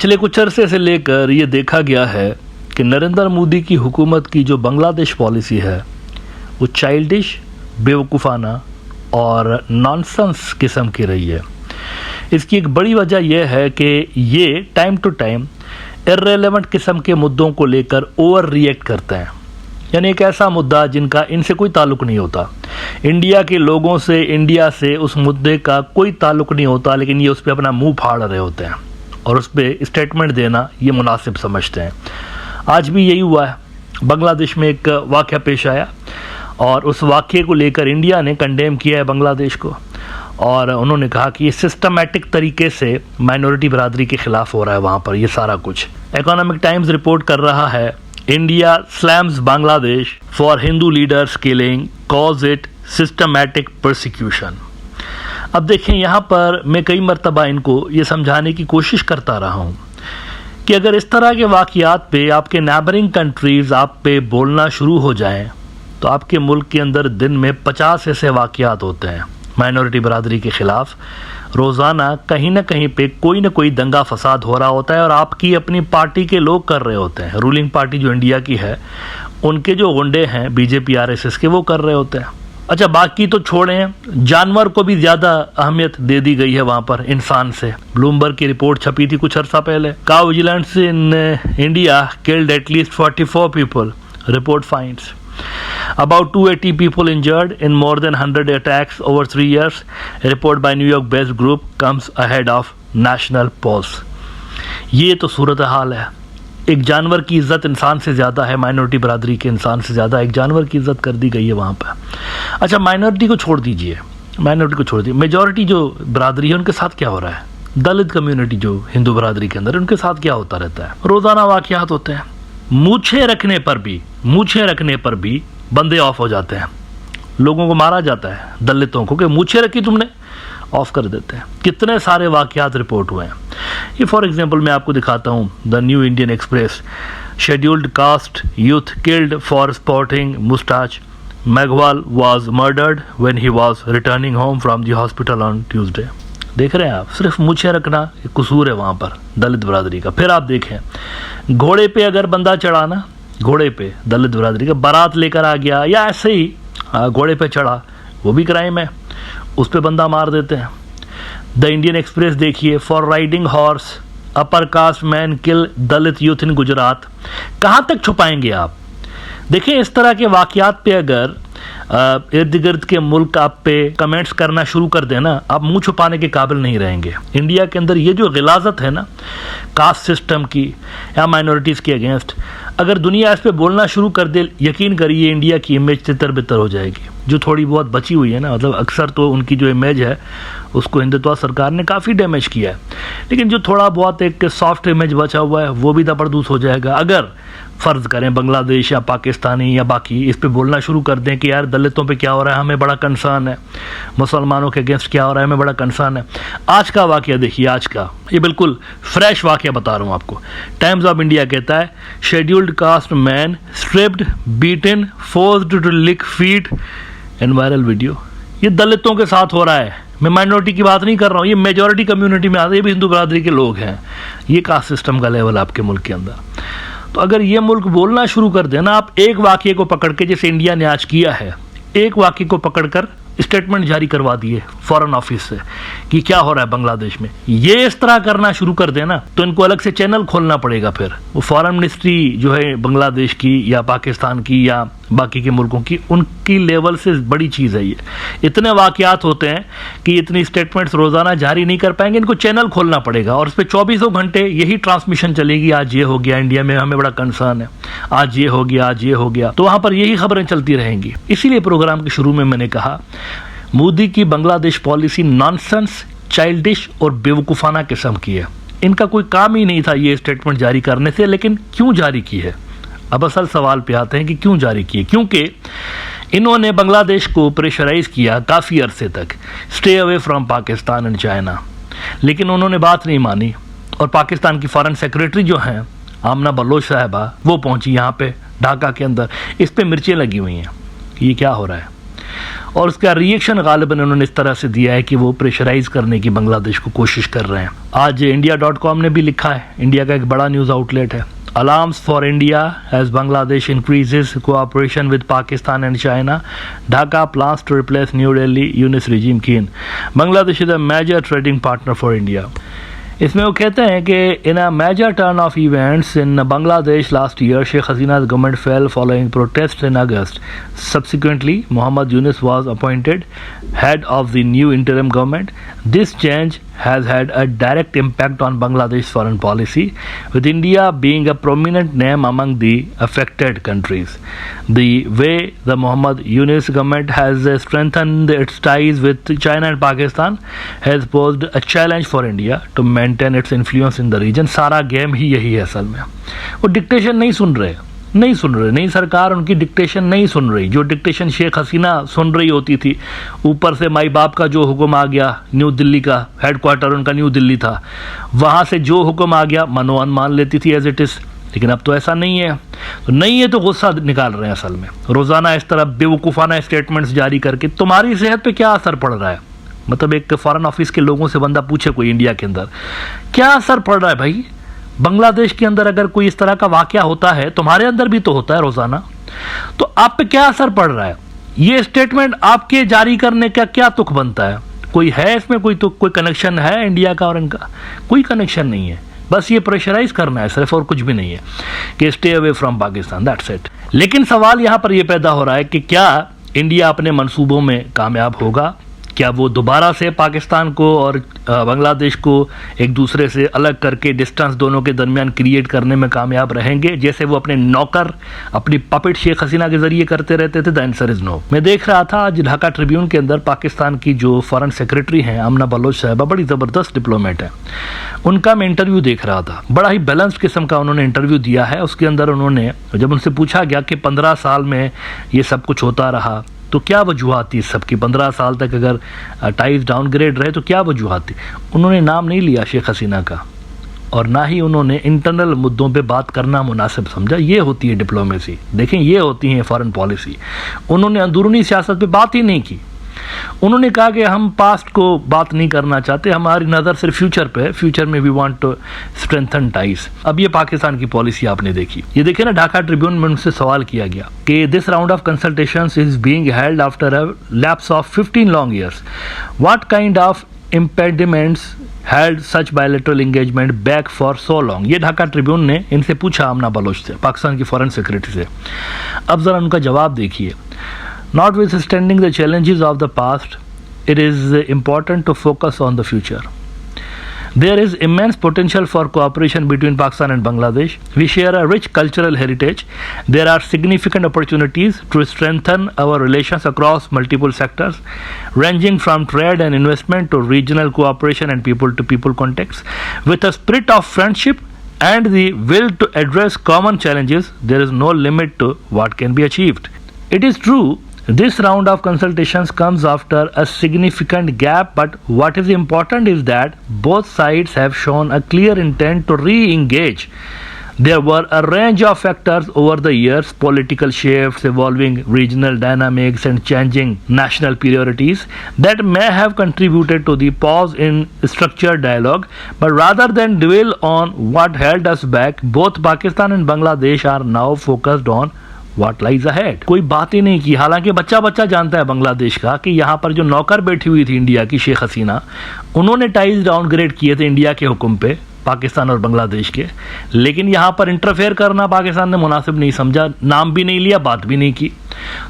पिछले कुछ अरसे से लेकर ये देखा गया है कि नरेंद्र मोदी की हुकूमत की जो बांग्लादेश पॉलिसी है वो चाइल्डिश, बेवकूफ़ाना और नॉनसेंस किस्म की रही है। इसकी एक बड़ी वजह यह है कि ये टाइम टू टाइम इर्रेलेवेंट किस्म के मुद्दों को लेकर ओवर रिएक्ट करते हैं, यानी एक ऐसा मुद्दा जिनका इनसे कोई ताल्लुक़ नहीं होता, इंडिया के लोगों से, इंडिया से उस मुद्दे का कोई ताल्लुक़ नहीं होता, लेकिन ये उस पर अपना मुंह फाड़ रहे होते हैं और उस पर स्टेटमेंट देना ये मुनासिब समझते हैं। आज भी यही हुआ है। बांग्लादेश में एक वाक़या पेश आया और उस वाक़े को लेकर इंडिया ने कंडेम किया है बांग्लादेश को, और उन्होंने कहा कि ये सिस्टमैटिक तरीके से माइनॉरिटी बरादरी के ख़िलाफ़ हो रहा है वहाँ पर ये सारा कुछ। इकोनॉमिक टाइम्स रिपोर्ट कर रहा है, India slams Bangladesh for Hindu leaders killing, cause it systematic persecution. अब देखें, यहाँ पर मैं कई मरतबा इनको ये समझाने की कोशिश करता रहा हूँ कि अगर इस तरह के वाक़यात पे आपके नेबरिंग कंट्रीज़ आप पे बोलना शुरू हो जाएं तो आपके मुल्क के अंदर दिन में 50 ऐसे वाक़यात होते हैं माइनॉरिटी बरादरी के ख़िलाफ़। रोज़ाना कहीं ना कहीं पे कोई ना कोई दंगा फसाद हो रहा होता है और आपकी अपनी पार्टी के लोग कर रहे होते हैं। रूलिंग पार्टी जो इंडिया की है, उनके जो गुंडे हैं बीजेपी आरएसएस के, वो कर रहे होते हैं। अच्छा, बाकी तो छोड़ें, जानवर को भी ज़्यादा अहमियत दे दी गई है वहाँ पर इंसान से। ब्लूमबर्ग की रिपोर्ट छपी थी कुछ अर्सा पहले, cow vigilance in India killed at least 44 people, report finds about 280 people injured in more than 100 attacks over 3 years. A report by New York based group comes ahead of national polls. ये तो सूरत हाल है। एक जानवर की इज्जत इंसान से ज़्यादा है, माइनॉरिटी बरादरी के इंसान से ज़्यादा एक जानवर की इज्जत कर दी गई है वहाँ पर। अच्छा, माइनॉरिटी को छोड़ दीजिए, माइनॉरिटी को छोड़ दीजिए, मेजॉरिटी जो बरादरी है उनके साथ क्या हो रहा है? दलित कम्युनिटी जो हिंदू बरादरी के अंदर, उनके साथ क्या होता रहता है? रोज़ाना वाक़यात होते हैं। मूछें रखने पर भी बंदे ऑफ हो जाते हैं, लोगों को मारा जाता है दलितों को कि मूछें रखी तुमने, ऑफ कर देते हैं। कितने सारे वाक़यात रिपोर्ट हुए हैं। ये फॉर एग्जांपल मैं आपको दिखाता हूँ, the New Indian Express, scheduled caste youth killed for sporting moustache, Meghwal was murdered when he was returning home from the hospital on Tuesday. देख रहे हैं आप, सिर्फ मूछें रखना कसूर है वहाँ पर दलित बरादरी का। फिर आप देखें, घोड़े पे अगर बंदा चढ़ाना, घोड़े पे दलित बरादरी का बारात लेकर आ गया या ऐसे ही घोड़े पे चढ़ा, वो भी क्राइम है, उस पे बंदा मार देते हैं। द इंडियन एक्सप्रेस देखिए, for riding horse upper caste man kill Dalit youth in Gujarat. कहाँ तक छुपाएंगे आप? देखिए, इस तरह के वाक़यात पे अगर इर्द गिर्द के मुल्क आप पे कमेंट्स करना शुरू कर देना, आप मुंह छुपाने के काबिल नहीं रहेंगे। इंडिया के अंदर ये जो गिलाजत है ना कास्ट सिस्टम की या माइनॉरिटीज़ के अगेंस्ट, अगर दुनिया इस पे बोलना शुरू कर दे, यकीन करिए इंडिया की इमेज तितर बितर हो जाएगी। जो थोड़ी बहुत बची हुई है ना, मतलब अक्सर तो उनकी जो इमेज है उसको हिंदुत्व सरकार ने काफ़ी डैमेज किया है, लेकिन जो थोड़ा बहुत एक सॉफ्ट इमेज बचा हुआ है वो भी दबरदूस हो जाएगा। अगर फ़र्ज़ करें बांग्लादेश या पाकिस्तानी या बाकी इस पे बोलना शुरू कर दें कि यार दलितों पे क्या हो रहा है, हमें बड़ा कंसर्न है, मुसलमानों के अगेंस्ट क्या हो रहा है, हमें बड़ा कंसर्न है। आज का वाक़या देखिए, आज का ये बिल्कुल फ्रेश वाक़या बता रहा हूँ आपको। टाइम्स ऑफ इंडिया कहता है, scheduled caste man stripped, beaten, forced to lick feet in viral video. ये दलितों के साथ हो रहा है, मैं माइनॉरिटी की बात नहीं कर रहा हूँ, ये मेजॉरिटी कम्युनिटी में आते, ये भी हिंदू बरादरी के लोग हैं। ये कास्ट सिस्टम का लेवल आपके मुल्क के अंदर। तो अगर ये मुल्क बोलना शुरू कर देना, आप एक वाक़ये को पकड़ के, जैसे इंडिया ने आज किया है, एक वाक़ये को पकड़कर स्टेटमेंट जारी करवा दिए फॉरेन ऑफिस से कि क्या हो रहा है बांग्लादेश में, ये इस तरह करना शुरू कर देना तो इनको अलग से चैनल खोलना पड़ेगा। फिर वो फॉरेन मिनिस्ट्री जो है बांग्लादेश की या पाकिस्तान की या बाकी के मुल्कों की, उनकी लेवल से बड़ी चीज़ है ये। इतने वाक़यात होते हैं कि इतनी स्टेटमेंट्स रोज़ाना जारी नहीं कर पाएंगे, इनको चैनल खोलना पड़ेगा और उस पर 24 घंटे यही ट्रांसमिशन चलेगी। आज ये हो गया इंडिया में, हमें बड़ा कंसर्न है, आज ये हो गया, आज ये हो गया, तो वहाँ पर यही खबरें चलती रहेंगी। इसीलिए प्रोग्राम के शुरू में मैंने कहा, मोदी की बांग्लादेश पॉलिसी नॉनसेंस, चाइल्डिश और बेवकूफ़ाना किस्म की है। इनका कोई काम ही नहीं था ये स्टेटमेंट जारी करने से, लेकिन क्यों जारी की है? अब असल सवाल पे आते हैं कि क्यों जारी की है। क्योंकि इन्होंने बांग्लादेश को प्रेशराइज किया काफ़ी अरसे तक, stay away from Pakistan and China, लेकिन उन्होंने बात नहीं मानी और पाकिस्तान की फॉरेन सेक्रेटरी जो हैं आमना बलोच साहबा, वो पहुंची यहाँ पे ढाका के अंदर, इस पे मिर्चें लगी हुई हैं। ये क्या हो रहा है? और उसका रिएक्शन गालिबन उन्होंने इस तरह से दिया है कि वो प्रेशराइज करने की बांग्लादेश को कोशिश कर रहे हैं। आज India.com ने भी लिखा है, इंडिया का एक बड़ा न्यूज़ आउटलेट है, Alarms for India as Bangladesh increases cooperation with Pakistan and China. Dhaka plans to replace New Delhi UNIS regime keen. Bangladesh is a major trading partner for India. इसमें वो कहते हैं कि in a major turn of events in Bangladesh last year Sheikh Hasina's government fell following protests in August. Subsequently, Mohammad Yunus was appointed head of the new interim government. This change has had a direct impact on Bangladesh's foreign policy, with India being a prominent name among the affected countries. The way the Mohammad Yunus government has strengthened its ties with China and Pakistan has posed a challenge for India to maintain its influence in the region. सारा game ही यही है असल में। वो dictation नहीं सुन रहे, नहीं सरकार उनकी डिक्टेशन नहीं सुन रही। जो डिक्टेशन शेख हसीना सुन रही होती थी, ऊपर से माई बाप का जो हुक्म आ गया, न्यू दिल्ली का हेडक्वार्टर उनका न्यू दिल्ली था, वहाँ से जो हुक्म आ गया मनोअन मान लेती थी एज इट इज़। लेकिन अब तो ऐसा नहीं है, तो नहीं है तो गुस्सा निकाल रहे हैं असल में। रोज़ाना इस तरह बेवकूफ़ाना स्टेटमेंट्स जारी करके तुम्हारी सेहत पे क्या असर पड़ रहा है? मतलब एक फॉरेन ऑफिस के लोगों से बंदा पूछे कोई इंडिया के अंदर क्या असर पड़ रहा है भाई? बांग्लादेश के अंदर अगर कोई इस तरह का वाकया होता है, तुम्हारे अंदर भी तो होता है रोजाना, तो आप पे क्या असर पड़ रहा है? ये स्टेटमेंट आपके जारी करने का क्या तुक बनता है? कोई है इसमें कोई कनेक्शन है इंडिया का और इनका? कोई कनेक्शन नहीं है, बस ये प्रेशराइज करना है सिर्फ, और कुछ भी नहीं है कि stay away from Pakistan, that's it. लेकिन सवाल यहां पर यह पैदा हो रहा है कि क्या इंडिया अपने मंसूबों में कामयाब होगा? क्या वो दोबारा से पाकिस्तान को और बांग्लादेश को एक दूसरे से अलग करके डिस्टेंस दोनों के दरमियान क्रिएट करने में कामयाब रहेंगे, जैसे वो अपने नौकर, अपनी पपेट शेख हसीना के जरिए करते रहते थे? The answer is no. मैं देख रहा था आज ढाका ट्रिब्यून के अंदर पाकिस्तान की जो फॉरेन सेक्रेटरी हैं आमना बलोच साहबा, बड़ी ज़बरदस्त डिप्लोमेट है, उनका मैं इंटरव्यू देख रहा था। बड़ा ही बैलेंस्ड किस्म का उन्होंने इंटरव्यू दिया है। उसके अंदर उन्होंने, जब उनसे पूछा गया कि 15 साल में ये सब कुछ होता रहा तो क्या वजूहत थी सबकी, 15 साल तक अगर टाइज डाउनग्रेड रहे तो क्या वजूहत थी, उन्होंने नाम नहीं लिया शेख हसीना का, और ना ही उन्होंने इंटरनल मुद्दों पे बात करना मुनासिब समझा। ये होती है डिप्लोमेसी, देखें ये होती है फॉरेन पॉलिसी। उन्होंने अंदरूनी सियासत पे बात ही नहीं की। उन्होंने कहा कि हम पास्ट को बात नहीं करना चाहते, हमारी नज़र सिर्फ फ्यूचर पे है, फ्यूचर में we want to strengthen ties. अब ये पाकिस्तान की पॉलिसी आपने देखी, ये देखिए ना, ढाका ट्रिब्यून में उनसे सवाल किया गया कि this round of consultations is being held after a lapse of 15 long years, what kind of impediments held such bilateral engagement back for so long? ये ढाका ट्रिब्यून ने इनसे पूछा, आमना बलोच से, पाकिस्तान की फॉरेन सेक्रेटरी से। अब ज़रा उनका जवाब देखिए। Notwithstanding the challenges of the past, it is important to focus on the future. There is immense potential for cooperation between Pakistan and Bangladesh. We share a rich cultural heritage. There are significant opportunities to strengthen our relations across multiple sectors, ranging from trade and investment to regional cooperation and people-to-people contacts. With a spirit of friendship and the will to address common challenges, there is no limit to what can be achieved. It is true, this round of consultations comes after a significant gap, but what is important is that both sides have shown a clear intent to re-engage. There were a range of factors over the years, political shifts, evolving regional dynamics and changing national priorities that may have contributed to the pause in structured dialogue, but rather than dwell on what held us back, both Pakistan and Bangladesh are now focused on What lies ahead? कोई बात ही नहीं की। हालांकि बच्चा जानता है बांग्लादेश का कि यहाँ पर जो नौकर बैठी हुई थी इंडिया की शेख हसीना, उन्होंने टाइज डाउनग्रेड किए थे इंडिया के हुक्म पे, पाकिस्तान और बांग्लादेश के। लेकिन यहाँ पर इंटरफेयर करना पाकिस्तान ने मुनासिब नहीं समझा, नाम भी नहीं लिया, बात भी नहीं की।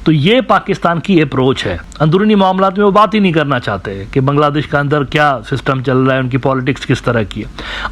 तो ये पाकिस्तान की अप्रोच है। अंदरूनी मामलात में वो बात ही नहीं करना चाहते कि बांग्लादेश का अंदर क्या सिस्टम चल रहा है, उनकी पॉलिटिक्स किस तरह की है।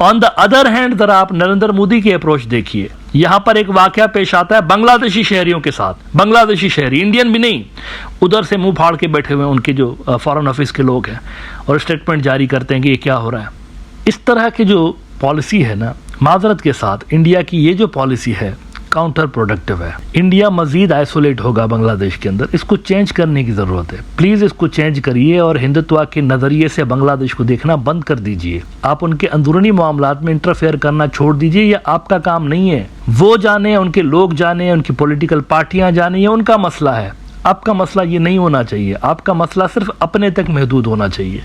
ऑन द अदर हैंड जरा आप नरेंद्र मोदी की अप्रोच देखिए। यहाँ पर एक वाकया पेश आता है बांग्लादेशी शहरियों के साथ। बांग्लादेशी शहरी, इंडियन भी नहीं, उधर से मुंह फाड़ के बैठे हुए उनके जो फॉरेन ऑफिस के लोग हैं, और स्टेटमेंट जारी करते हैं कि ये क्या हो रहा है। इस तरह की जो पॉलिसी है ना, माजरत के साथ इंडिया की ये जो पॉलिसी है काउंटर प्रोडक्टिव है। इंडिया मजीद आइसोलेट होगा बांग्लादेश के अंदर। इसको चेंज करने की ज़रूरत है। प्लीज़ इसको चेंज करिए और हिंदुत्व के नज़रिए से बांग्लादेश को देखना बंद कर दीजिए। आप उनके अंदरूनी मामलात में इंटरफेयर करना छोड़ दीजिए, ये आपका काम नहीं है। वो जाने, उनके लोग जाने, उनकी पॉलिटिकल पार्टियां जाने, ये उनका मसला है। आपका मसला ये नहीं होना चाहिए, आपका मसला सिर्फ अपने तक महदूद होना चाहिए।